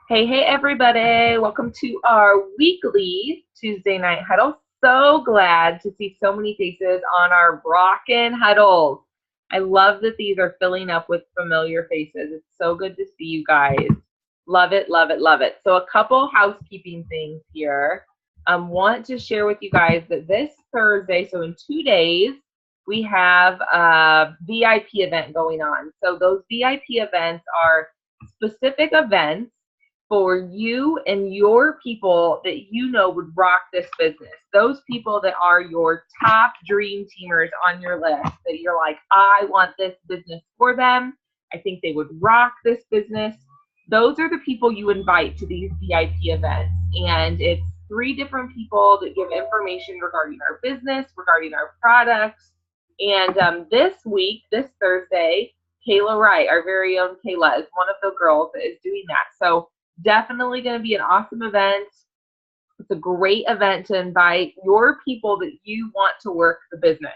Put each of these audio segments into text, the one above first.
Hey, everybody. Welcome to our weekly Tuesday night huddle. So glad to see so many faces on our rockin' huddles. I love that these are filling up with familiar faces. It's so good to see you guys. Love it, love it, love it. So a couple housekeeping things here. Want to share with you guys that this Thursday, so in 2 days, we have a VIP event going on. So those VIP events are specific events for you and your people that you know would rock this business. Those people that are your top dream teamers on your list that you're like, I want this business for them. I think they would rock this business. Those are the people you invite to these VIP events. And it's 3 different people that give information regarding our business, regarding our products. And this week, this Thursday, Kayla Wright, our very own Kayla, is one of the girls that is doing that. So definitely going to be an awesome event. It's a great event to invite your people that you want to work the business.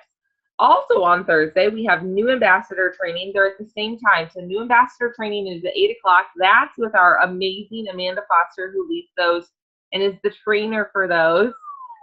Also on Thursday, we have new ambassador training. They're at the same time. So new ambassador training is at 8 o'clock. That's with our amazing Amanda Foster, who leads those and is the trainer for those.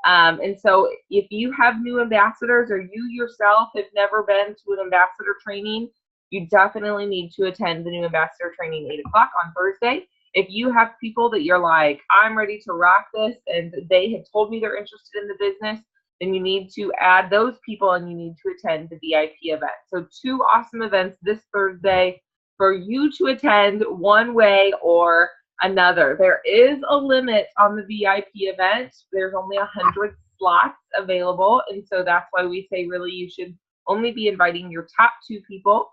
And so if you have new ambassadors or you yourself have never been to an ambassador training, you definitely need to attend the new ambassador training 8 o'clock on Thursday. If you have people that you're like, I'm ready to rock this, and they have told me they're interested in the business, then you need to add those people and you need to attend the VIP event. So 2 awesome events this Thursday for you to attend one way or another. There is a limit on the VIP event. There's only 100 slots available. And so that's why we say really you should only be inviting your top 2 people.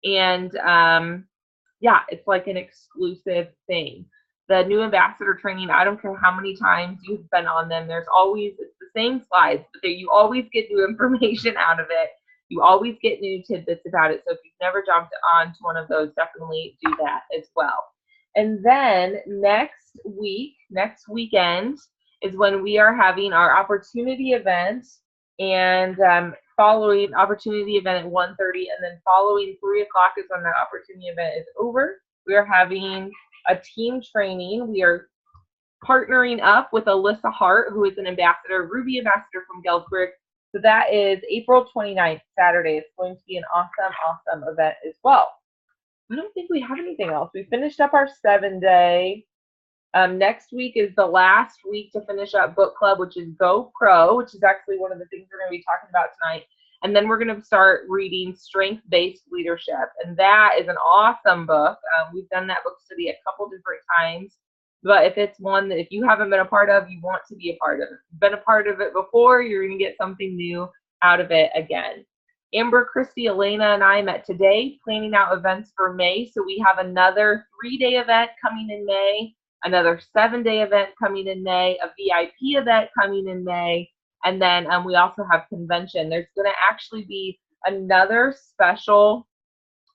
And yeah, it's like an exclusive thing. The new ambassador training, I don't care how many times you've been on them, there's always, it's the same slides, but you always get new information out of it. You always get new tidbits about it. So if you've never jumped on to one of those, definitely do that as well. And then next weekend is when we are having our opportunity event, and following opportunity event at 1:30, and then following 3 o'clock is when that opportunity event is over. We are having a team training. We are partnering up with Alyssa Hart, who is an ambassador, Ruby ambassador from Galesburg. So that is April 29th, Saturday. It's going to be an awesome event as well. I don't think we have anything else. We finished up our 7-day. Next week is the last week to finish up book club, which is Go Pro, which is actually one of the things we're going to be talking about tonight. And then we're going to start reading Strength-Based Leadership. And that is an awesome book. We've done that book study a couple different times. But if it's one that if you haven't been a part of, you want to be a part of it. If you've been a part of it before, you're going to get something new out of it again. Amber, Christy, Elena, and I met today planning out events for May. So we have another 3-day event coming in May, another 7-day event coming in May, a VIP event coming in May, and then we also have convention. There's going to actually be another special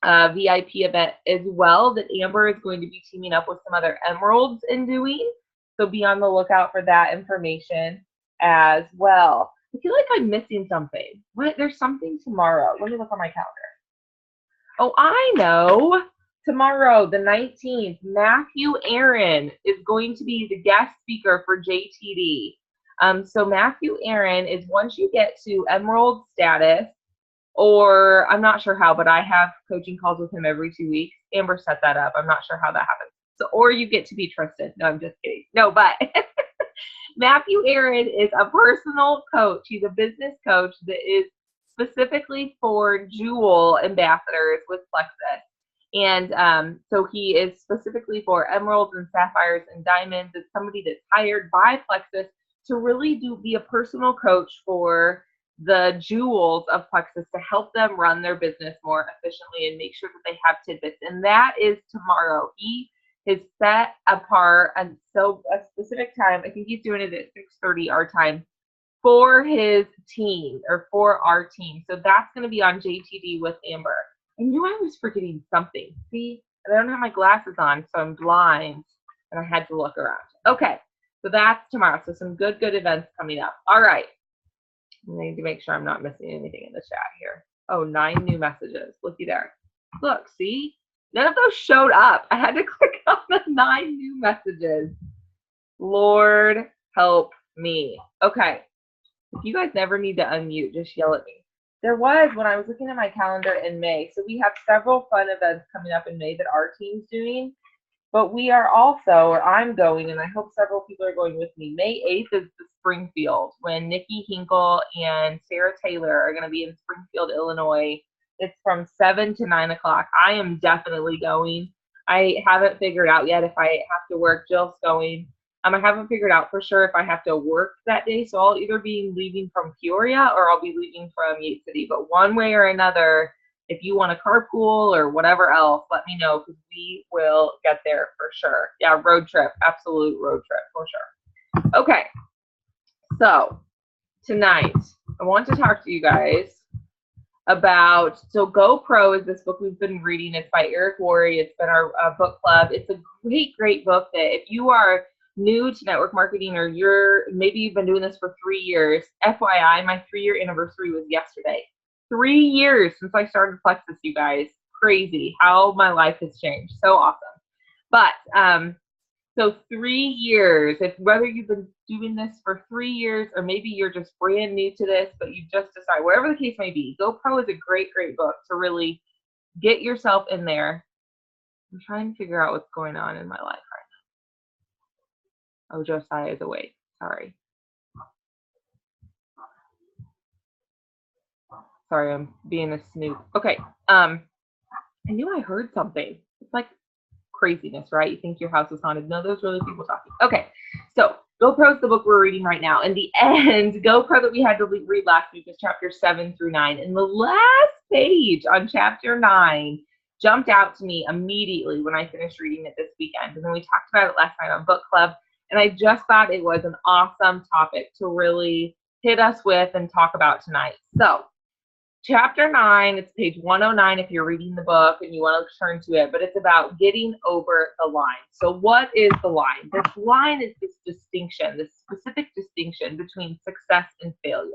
VIP event as well that Amber is going to be teaming up with some other emeralds in doing. So be on the lookout for that information as well. I feel like I'm missing something. What? There's something tomorrow. Let me look on my calendar. Oh, I know. Tomorrow, the 19th, Matthew Aaron is going to be the guest speaker for JTD. So Matthew Aaron is, once you get to Emerald status, or I'm not sure how, but I have coaching calls with him every 2 weeks. Amber set that up. I'm not sure how that happens. So, or you get to be trusted. No, I'm just kidding. No, but Matthew Aaron is a personal coach. He's a business coach that is specifically for Jewel ambassadors with Plexus. And so he is specifically for emeralds and sapphires and diamonds. It's somebody that's hired by Plexus to really be a personal coach for the jewels of Plexus to help them run their business more efficiently and make sure that they have tidbits. And that is tomorrow. He is set apart and so a specific time. I think he's doing it at 6:30 our time for his team or for our team. So that's going to be on JTD with Amber. I knew I was forgetting something. See, I don't have my glasses on, so I'm blind, and I had to look around. Okay, so that's tomorrow. So some good events coming up. All right. I need to make sure I'm not missing anything in the chat here. Oh, 9 new messages. Looky there. Look, see? None of those showed up. I had to click on them 9 new messages. Lord help me. Okay. If you guys never need to unmute, just yell at me. There was, when I was looking at my calendar in May, so we have several fun events coming up in May that our team's doing, but we are also, or I'm going, and I hope several people are going with me. May 8th is the Springfield, when Nikki Hinkle and Sarah Taylor are going to be in Springfield, Illinois. It's from 7 to 9 o'clock. I am definitely going. I haven't figured out yet if I have to work. Jill's going. I haven't figured out for sure if I have to work that day, so I'll either be leaving from Peoria or I'll be leaving from Yates City. But one way or another, if you want to carpool or whatever else, let me know because we will get there for sure. Yeah, road trip, absolute road trip for sure. Okay, so tonight I want to talk to you guys about, so GoPro is this book we've been reading. It's by Eric Worre. It's been our book club. It's a great book that if you are new to network marketing, or maybe you've been doing this for 3 years. FYI, my 3-year anniversary was yesterday. 3 years since I started Plexus, you guys. Crazy how my life has changed. So awesome. But so 3 years, whether you've been doing this for 3 years or maybe you're just brand new to this, but you just decided, whatever the case may be, GoPro is a great book to really get yourself in there. I'm trying to figure out what's going on in my life right now. Oh, Josiah is awake. Sorry. Sorry, I'm being a snoop. Okay. I knew I heard something. It's like craziness, right? You think your house is haunted. No, those are really people talking. Okay. So GoPro is the book we're reading right now. In the end, GoPro that we had to read last week was chapter 7 through 9. And the last page on chapter 9 jumped out to me immediately when I finished reading it this weekend. And then we talked about it last night on book club. And I just thought it was an awesome topic to really hit us with and talk about tonight. So chapter 9, it's page 109 if you're reading the book and you want to turn to it, but it's about getting over the line. So what is the line? This line is this distinction, this specific distinction between success and failure.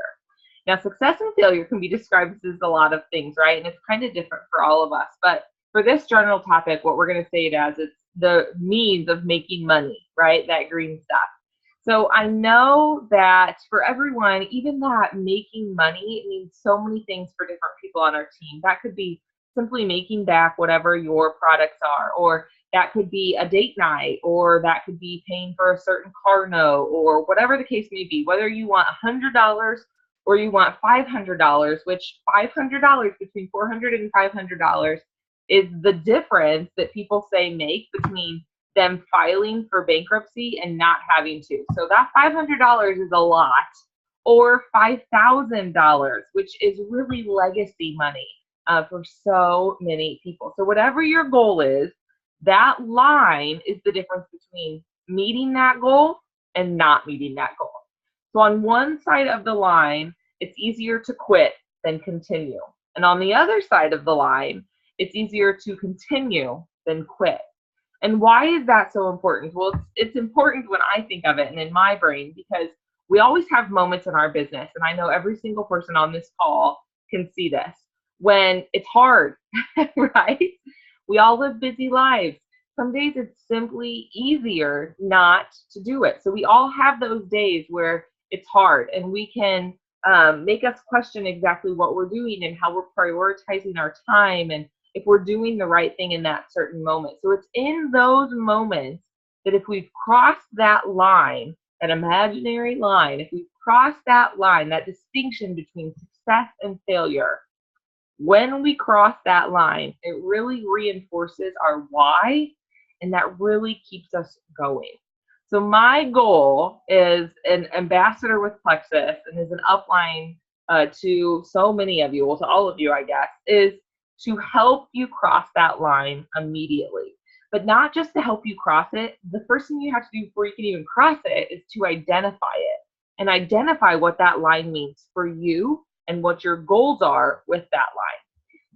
Now, success and failure can be described as a lot of things, right? And it's kind of different for all of us. But for this general topic, what we're going to say it as, it's the means of making money, right? That green stuff. So I know that for everyone, even that making money means so many things for different people on our team. That could be simply making back whatever your products are, or that could be a date night, or that could be paying for a certain car note, or whatever the case may be, whether you want $100 or you want $500, which $500 between $400 and $500 is the difference that people say make between them filing for bankruptcy and not having to. So that $500 is a lot, or $5,000, which is really legacy money for so many people. So whatever your goal is, that line is the difference between meeting that goal and not meeting that goal. So on one side of the line, it's easier to quit than continue. And on the other side of the line, it's easier to continue than quit. And why is that so important? Well, it's important when I think of it and in my brain, because we always have moments in our business, and I know every single person on this call can see this, when it's hard, right? We all live busy lives. Some days it's simply easier not to do it. So we all have those days where it's hard, and we can make us question exactly what we're doing and how we're prioritizing our time and if we're doing the right thing in that certain moment. So it's in those moments that if we've crossed that line, that imaginary line, if we've crossed that line, that distinction between success and failure, when we cross that line, it really reinforces our why, and that really keeps us going. So my goal is an ambassador with Plexus, and is an upline to so many of you, well, to all of you, I guess, is to help you cross that line immediately. But not just to help you cross it. The first thing you have to do before you can even cross it is to identify it, and identify what that line means for you and what your goals are with that line.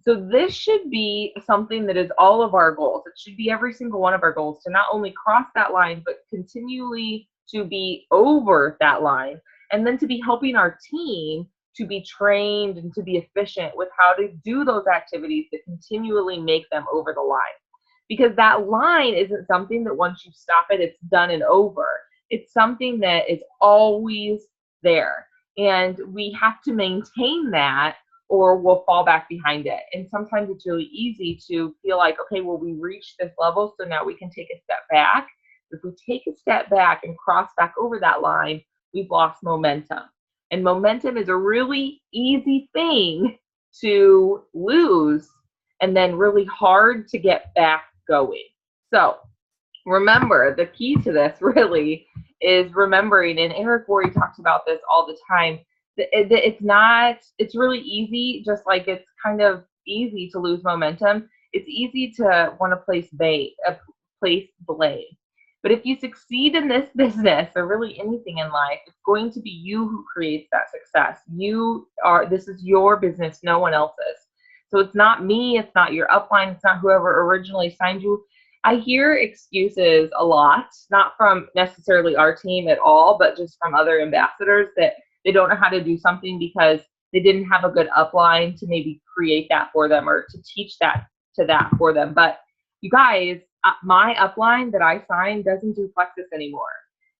So this should be something that is all of our goals. It should be every single one of our goals, to not only cross that line, but continually to be over that line, and then to be helping our team to be trained and to be efficient with how to do those activities that continually make them over the line. because that line isn't something that once you stop it, it's done and over. It's something that is always there. And we have to maintain that or we'll fall back behind it. And sometimes it's really easy to feel like, okay, well, we reached this level, so now we can take a step back. If we take a step back and cross back over that line, we've lost momentum. And momentum is a really easy thing to lose and then really hard to get back going. So remember, the key to this really is remembering, and Eric Worre talks about this all the time, that it's really easy, just like it's kind of easy to lose momentum. It's easy to want to place blame. But if you succeed in this business or really anything in life, it's going to be you who creates that success. This is your business, no one else's. So it's not me, it's not your upline, it's not whoever originally signed you. I hear excuses a lot, not from necessarily our team at all, but just from other ambassadors that they don't know how to do something because they didn't have a good upline to maybe create that for them or to teach that for them. But you guys, my upline that I signed doesn't do Plexus anymore.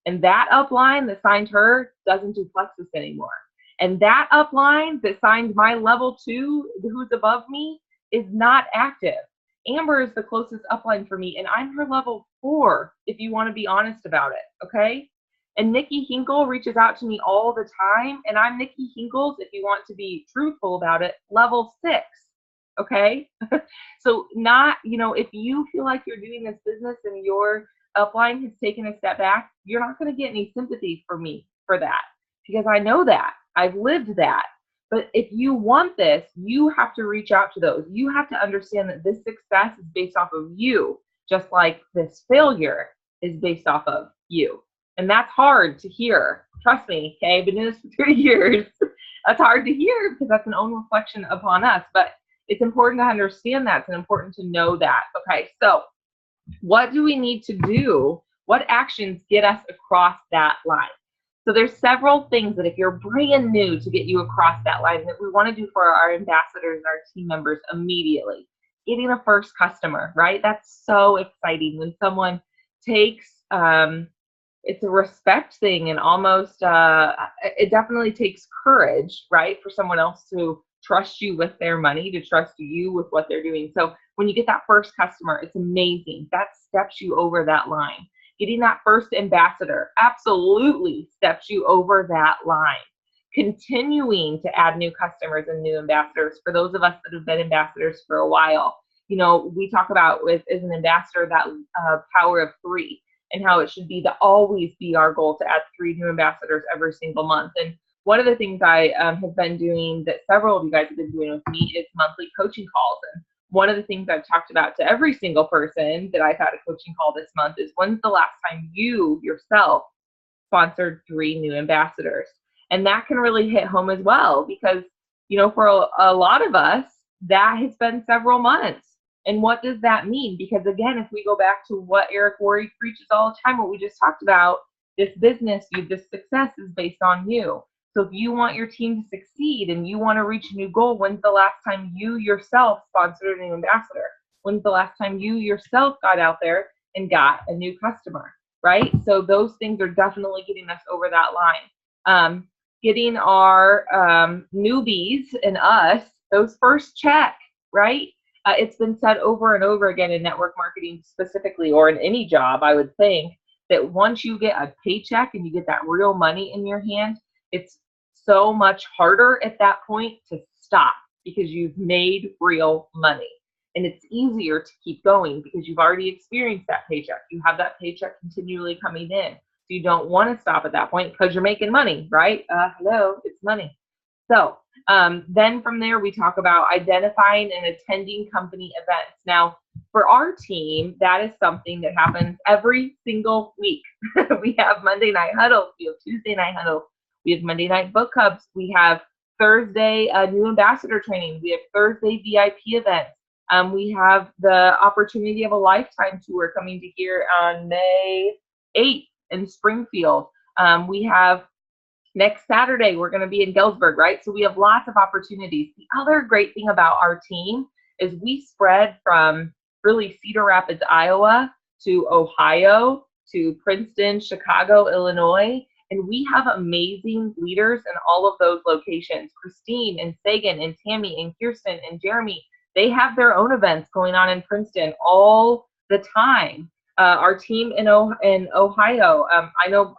And that upline that signed her doesn't do Plexus anymore. And that upline that signed my level 2, who's above me, is not active. Amber is the closest upline for me, and I'm her level 4, if you want to be honest about it, okay? And Nikki Hinkle reaches out to me all the time, and I'm Nikki Hinkle's, if you want to be truthful about it, level 6, okay? So if you feel like you're doing this business and your upline has taken a step back, you're not going to get any sympathy from me for that, because I know that. I've lived that. But if you want this, you have to reach out to those. You have to understand that this success is based off of you, just like this failure is based off of you. And that's hard to hear. Trust me, okay? I've been doing this for 3 years. That's hard to hear because that's an own reflection upon us. But it's important to understand that. It's important to know that. Okay, so what do we need to do? What actions get us across that line? So there's several things that if you're brand new to get you across that line that we want to do for our ambassadors and our team members immediately. Getting a first customer, right? That's so exciting when someone takes, it's a respect thing and almost, it definitely takes courage, right? For someone else to trust you with their money, to trust you with what they're doing. So when you get that first customer, it's amazing. That steps you over that line. Getting that first ambassador absolutely steps you over that line. Continuing to add new customers and new ambassadors. For those of us that have been ambassadors for a while, we talk about as an ambassador that power of 3 and how it should be to always be our goal to add 3 new ambassadors every single month. And one of the things I have been doing that several of you guys have been doing with me is monthly coaching calls. And one of the things I've talked about to every single person that I've had a coaching call this month is, when's the last time you yourself sponsored 3 new ambassadors? And that can really hit home as well because, for a lot of us, that has been several months. And what does that mean? Because again, if we go back to what Eric Worre preaches all the time, what we just talked about, this business, this success is based on you. So if you want your team to succeed and you want to reach a new goal, when's the last time you yourself sponsored a new ambassador? When's the last time you yourself got out there and got a new customer, right? So those things are definitely getting us over that line. Getting our newbies and us, those first check, right? It's been said over and over again in network marketing specifically, or in any job, I would think, that once you get a paycheck and you get that real money in your hand, it's so much harder at that point to stop because you've made real money. And it's easier to keep going because you've already experienced that paycheck. You have that paycheck continually coming in. So you don't want to stop at that point because you're making money, right? Hello, it's money. So then from there, we talk about identifying and attending company events. Now, for our team, that is something that happens every single week. We have Monday night huddles. We have Tuesday night huddles. We have Monday night book clubs. We have Thursday new ambassador training. We have Thursday VIP events. We have the opportunity of a lifetime tour coming to here on May 8th in Springfield. We have next Saturday, we're going to be in Galesburg, right? So we have lots of opportunities. The other great thing about our team is we spread from really Cedar Rapids, Iowa, to Ohio, to Princeton, Chicago, Illinois. And we have amazing leaders in all of those locations. Christine and Sagan and Tammy and Kirsten and Jeremy, they have their own events going on in Princeton all the time. Our team in Ohio, I know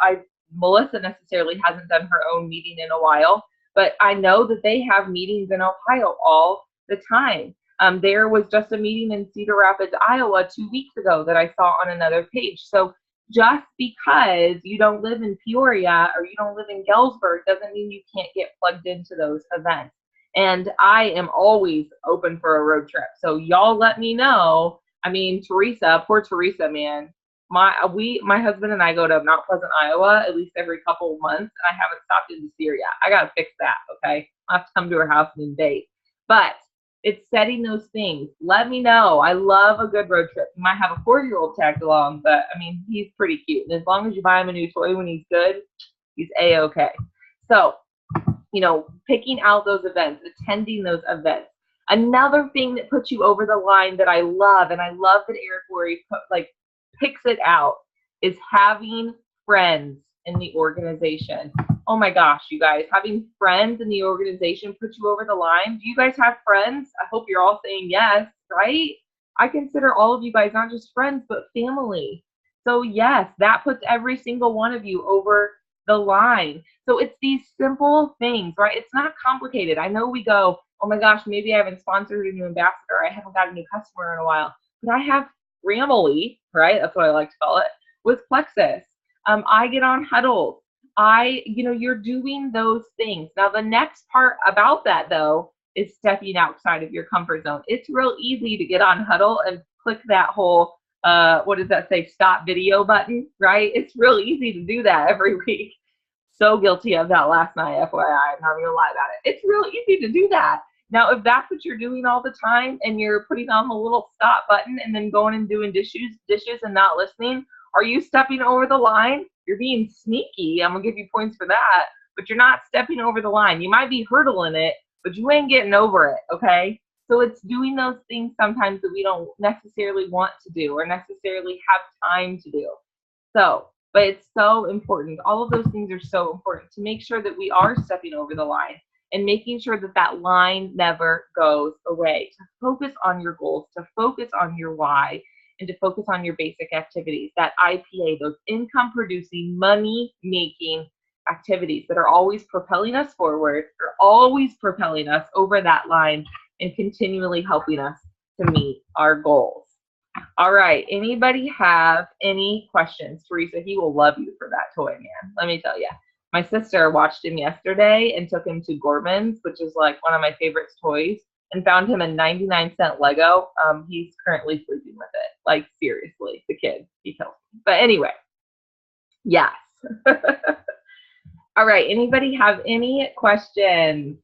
Melissa necessarily hasn't done her own meeting in a while, but I know that they have meetings in Ohio all the time. There was just a meeting in Cedar Rapids, Iowa 2 weeks ago that I saw on another page. So just because you don't live in Peoria or you don't live in Galesburg doesn't mean you can't get plugged into those events. And I am always open for a road trip. So y'all let me know. I mean, Teresa, poor Teresa, man. My husband and I go to Mount Pleasant, Iowa, at least every couple of months, and I haven't stopped into Syria. I gotta fix that, okay? I'll have to come to her house and date. But it's setting those things. Let me know. I love a good road trip. You might have a 4-year-old tagged along, but I mean, he's pretty cute. And as long as you buy him a new toy when he's good, he's A-okay. So, you know, picking out those events, attending those events. Another thing that puts you over the line that I love, and I love that Eric Worre picks it out, is having friends in the organization. Oh my gosh, you guys, having friends in the organization puts you over the line. Do you guys have friends? I hope you're all saying yes, right? I consider all of you guys not just friends, but family. So yes, that puts every single one of you over the line. So it's these simple things, right? It's not complicated. I know we go, oh my gosh, maybe I haven't sponsored a new ambassador. I haven't got a new customer in a while. But I have family, right? That's what I like to call it, with Plexus. I get on Huddle. You're doing those things. Now, the next part about that, though, is stepping outside of your comfort zone. It's real easy to get on Huddle and click that whole, what does that say, stop video button, right? It's real easy to do that every week. So guilty of that last night, FYI. I'm not going to lie about it. It's real easy to do that. Now, if that's what you're doing all the time and you're putting on the little stop button and then going and doing dishes and not listening, are you stepping over the line? You're being sneaky. I'm going to give you points for that, but you're not stepping over the line. You might be hurdling it, but you ain't getting over it, okay? So it's doing those things sometimes that we don't necessarily want to do or necessarily have time to do. But it's so important. All of those things are so important to make sure that we are stepping over the line and making sure that that line never goes away. To focus on your goals, to focus on your why, and to focus on your basic activities, that IPA, those income-producing, money-making activities that are always propelling us forward, are always propelling us over that line and continually helping us to meet our goals. All right, anybody have any questions? Teresa, he will love you for that toy, man. Let me tell you. My sister watched him yesterday and took him to Gorman's, which is like one of my favorite toys, and found him a 99-cent Lego. He's currently sleeping with it. Like, seriously, the kid, he kills me. But anyway, yes. All right, anybody have any questions?